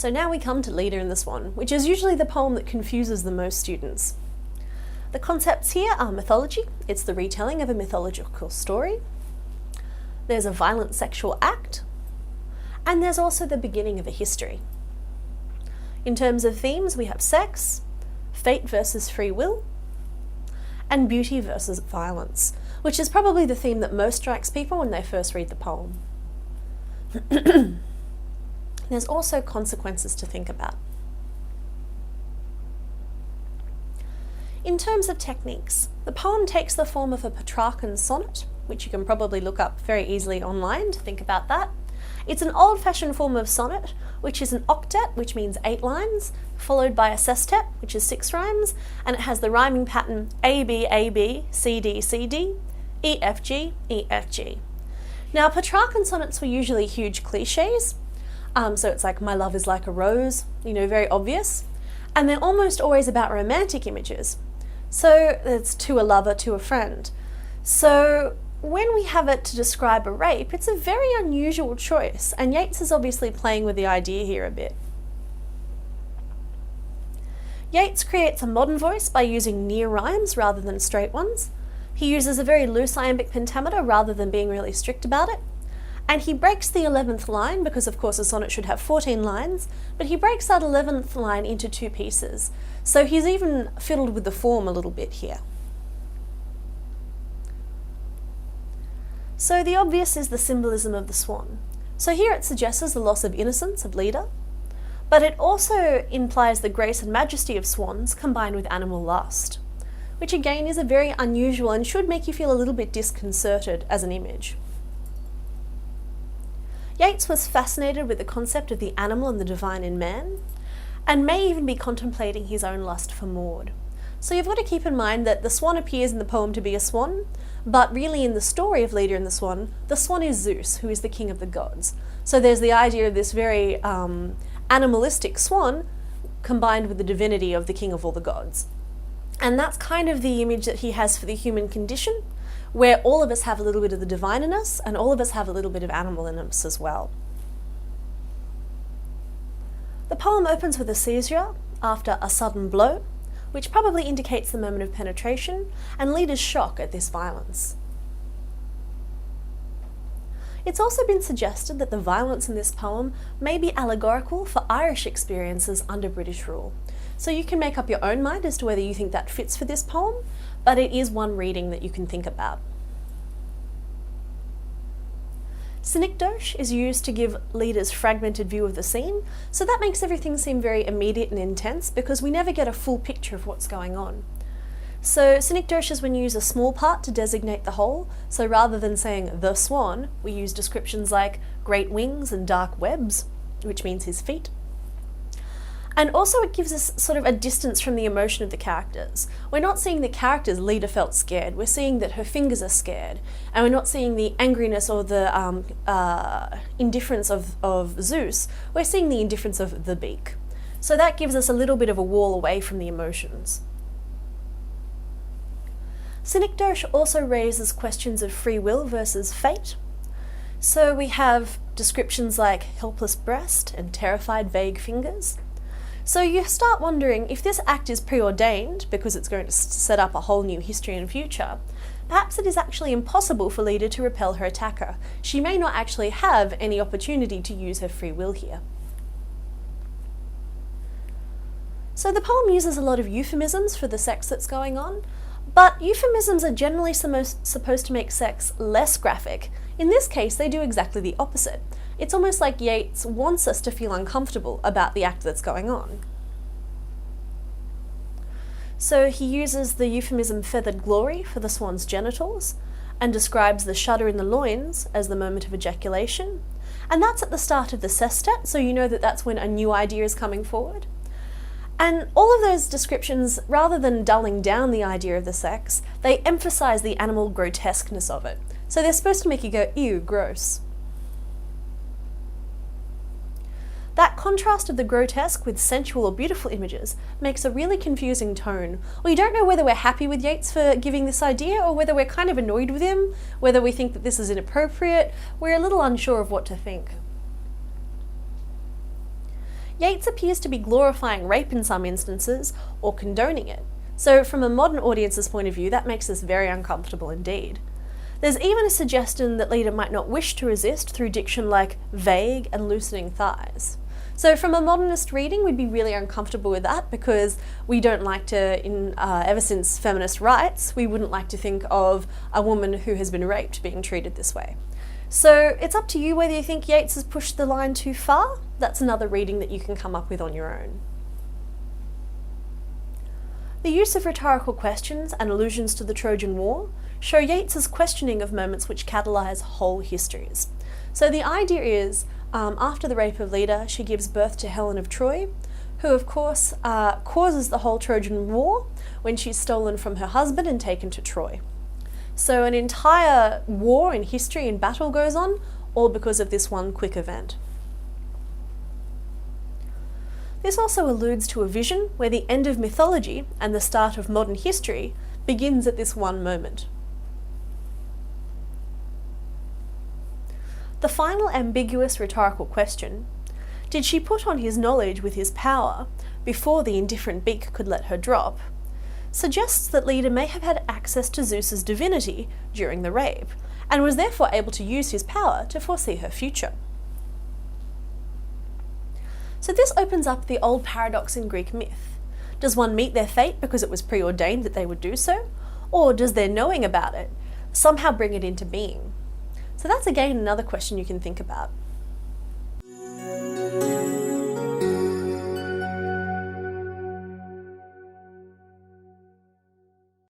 So now we come to Leda in the Swan, which is usually the poem that confuses the most students. The concepts here are mythology. It's the retelling of a mythological story. There's a violent sexual act. And there's also the beginning of a history. In terms of themes, we have sex, fate versus free will, and beauty versus violence, which is probably the theme that most strikes people when they first read the poem. There's also consequences to think about. In terms of techniques, the poem takes the form of a Petrarchan sonnet, which you can probably look up very easily online to think about that. It's an old-fashioned form of sonnet, which is an octet, which means 8 lines, followed by a sestet, which is 6 rhymes, and it has the rhyming pattern ABABCDCD EFG EFG. Now, Petrarchan sonnets were usually huge cliches, so it's like, my love is like a rose, very obvious, and they're almost always about romantic images. So it's to a lover, to a friend. So when we have it to describe a rape, it's a very unusual choice, and Yeats is obviously playing with the idea here a bit. Yeats creates a modern voice by using near rhymes rather than straight ones. He uses a very loose iambic pentameter rather than being really strict about it. And he breaks the 11th line, because of course a sonnet should have 14 lines, but he breaks that 11th line into 2 pieces. So he's even fiddled with the form a little bit here. So the obvious is the symbolism of the swan. So here it suggests the loss of innocence of Leda, but it also implies the grace and majesty of swans combined with animal lust, which again is a very unusual and should make you feel a little bit disconcerted as an image. Yeats was fascinated with the concept of the animal and the divine in man, and may even be contemplating his own lust for Maud. So you've got to keep in mind that the swan appears in the poem to be a swan, but really in the story of Leda and the Swan is Zeus, who is the king of the gods. So there's the idea of this very animalistic swan combined with the divinity of the king of all the gods. And that's kind of the image that he has for the human condition, where all of us have a little bit of the divine in us, and all of us have a little bit of animal in us as well. The poem opens with a caesura after a sudden blow, which probably indicates the moment of penetration, and Leda's shock at this violence. It's also been suggested that the violence in this poem may be allegorical for Irish experiences under British rule. So you can make up your own mind as to whether you think that fits for this poem, but it is one reading that you can think about. Synecdoche is used to give Leda's fragmented view of the scene, so that makes everything seem very immediate and intense because we never get a full picture of what's going on. So synecdoche is when you use a small part to designate the whole, so rather than saying the swan, we use descriptions like great wings and dark webs, which means his feet. And also it gives us sort of a distance from the emotion of the characters. We're not seeing the characters Leda felt scared, we're seeing that her fingers are scared, and we're not seeing the angriness or the indifference of Zeus, we're seeing the indifference of the beak. So that gives us a little bit of a wall away from the emotions. Synecdoche also raises questions of free will versus fate. So we have descriptions like helpless breast and terrified vague fingers. So you start wondering if this act is preordained, because it's going to set up a whole new history and future, perhaps it is actually impossible for Leda to repel her attacker. She may not actually have any opportunity to use her free will here. So the poem uses a lot of euphemisms for the sex that's going on, but euphemisms are generally supposed to make sex less graphic. In this case, they do exactly the opposite. It's almost like Yeats wants us to feel uncomfortable about the act that's going on. So he uses the euphemism feathered glory for the swan's genitals, and describes the shudder in the loins as the moment of ejaculation. And that's at the start of the sestet, so you know that that's when a new idea is coming forward. And all of those descriptions, rather than dulling down the idea of the sex, they emphasize the animal grotesqueness of it. So they're supposed to make you go, ew, gross. That contrast of the grotesque with sensual or beautiful images makes a really confusing tone. We don't know whether we're happy with Yeats for giving this idea or whether we're kind of annoyed with him, whether we think that this is inappropriate. We're a little unsure of what to think. Yeats appears to be glorifying rape in some instances, or condoning it. So from a modern audience's point of view, that makes us very uncomfortable indeed. There's even a suggestion that Leda might not wish to resist through diction like vague and loosening thighs. So from a modernist reading, we'd be really uncomfortable with that because we don't like to, ever since feminist rights, we wouldn't like to think of a woman who has been raped being treated this way. So it's up to you whether you think Yeats has pushed the line too far. That's another reading that you can come up with on your own. The use of rhetorical questions and allusions to the Trojan War show Yeats's questioning of moments which catalyse whole histories. So the idea is, after the rape of Leda, she gives birth to Helen of Troy, who of course causes the whole Trojan War when she's stolen from her husband and taken to Troy. So an entire war in history and battle goes on, all because of this one quick event. This also alludes to a vision where the end of mythology and the start of modern history begins at this one moment. The final ambiguous rhetorical question, did she put on his knowledge with his power before the indifferent beak could let her drop, suggests that Leda may have had access to Zeus's divinity during the rape, and was therefore able to use his power to foresee her future. So this opens up the old paradox in Greek myth. Does one meet their fate because it was preordained that they would do so? Or does their knowing about it somehow bring it into being? So that's again another question you can think about.